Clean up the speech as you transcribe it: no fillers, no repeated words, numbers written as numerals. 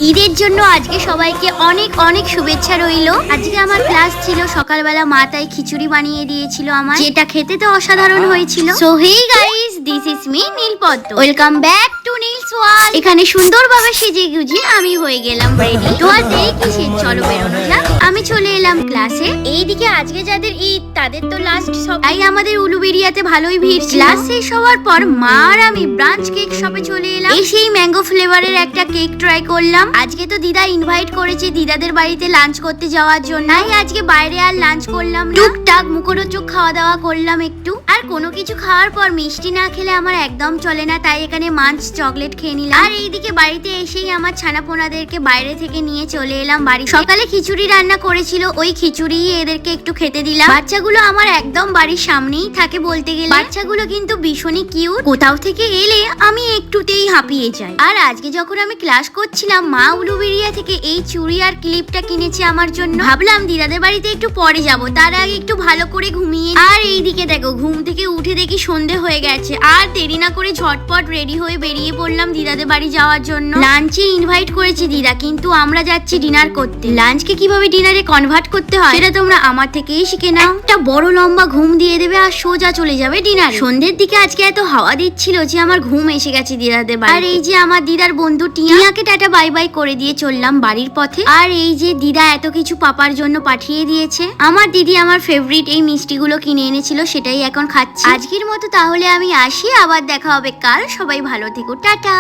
ঈদের জন্য আজকে সবাইকে অনেক অনেক শুভেচ্ছা রইলো। আজকে আমার ক্লাস ছিল, সকালবেলা মা তাই খিচুড়ি বানিয়ে দিয়েছিল আমার, যেটা খেতে তো অসাধারণ হয়েছিল। So hey guys, this is me নীলপদ্ম, welcome back to Niels world. এখানে সুন্দরভাবে সেজে গুজিয়ে আমি হয়ে গেলাম রেডি। তো আর দেরি কিসের, চলো বেরোনো যাক। আমি চলে এলাম ক্লাসে। এইদিকে আজকে যাদের ঈদ তাদের তো লাস্ট সব, তাই আমাদের উলুবেড়িয়াতে ভালোই ভিড় ছিল। ক্লাস শেষ হওয়ার পর মা আর আমি ব্রাঞ্চ কেক শপে চলে এলাম। সেই ম্যাঙ্গো ফ্লেভারের একটা কেক ট্রাই করলাম। আজকে তো দিদা ইনভাইট করেছে দিদাদের বাড়িতে লাঞ্চ করতে যাওয়ার জন্য, তাই আজকে বাইরে আর লাঞ্চ করলাম না, টুকটাক মুখরোচক খাওয়া দাওয়া করলাম একটু। আর কোনো কিছু খাওয়ার পর মিষ্টি না খেলে আমার একদম চলে না, তাই এখানে মাঞ্চ চকলেট খেয়ে নিলাম। আর এইদিকে বাড়িতে এসেই আমার ছানাপোনাদেরকে বাইরে থেকে নিয়ে চলে এলাম বাড়ি। সকালে খিচুড়ি রান্না করেছিল, ওই খিচুড়ি এদেরকে একটু খেতে দিলাম। বাচ্চাগুলো আমার একদম বাড়ির সামনেই থাকে বলতে গেলে। বাচ্চাগুলো কিন্তু ভীষণই কিউট, কোথাও থেকে এলে আমি একটুতেই হাঁপিয়ে যাই। আর আজকে যখন আমি ক্লাস করছিলাম, মা উলুবেড়িয়া থেকে এই চুড়ি আর ক্লিপটা কিনেছে আমার জন্য। ভাবলাম দিদাদের বাড়িতে একটু পরে যাব, তার আগে একটু ভালো করে ঘুমিয়ে। আর এইদিকে দেখো, ঘুম থেকে উঠে দেখি সন্ধে হয়ে গেছে। আর দেরি না করে ঝটপট রেডি হয়ে বেরিয়ে পড়লাম দিদাদের বাড়ি যাওয়ার জন্য। লাঞ্চে ইনভাইট করেছে দিদা, কিন্তু আমরা যাচ্ছি ডিনার করতে। লাঞ্চকে কিভাবে ডিনারে কনভার্ট করতে হয় সেটা তোমরা আমার থেকেই শিখে নাও। একটা বড় লম্বা ঘুম দিয়ে দেবে আর সোজা চলে যাবে ডিনার। সন্ধ্যের দিকে আজকে এত হাওয়া দিচ্ছিল যে আমার ঘুম এসে গেছে দিদাদের বাড়ি। আর এই যে আমার দিদার বন্ধু টিয়াকে টাটা বাই বাই করে দিয়ে চললাম বাড়ির পথে। আর এই যে দিদা এত কিছু পাপার জন্য পাঠিয়ে দিয়েছে। আমার দিদি আমার ফেভারিট এই মিষ্টিগুলো কিনে এনেছিল, সেটাই এখন খাচ্ছি। আজকের মতো তাহলে আমি আসি, আবার দেখা হবে কাল। সবাই ভালো থেকো, টাটা।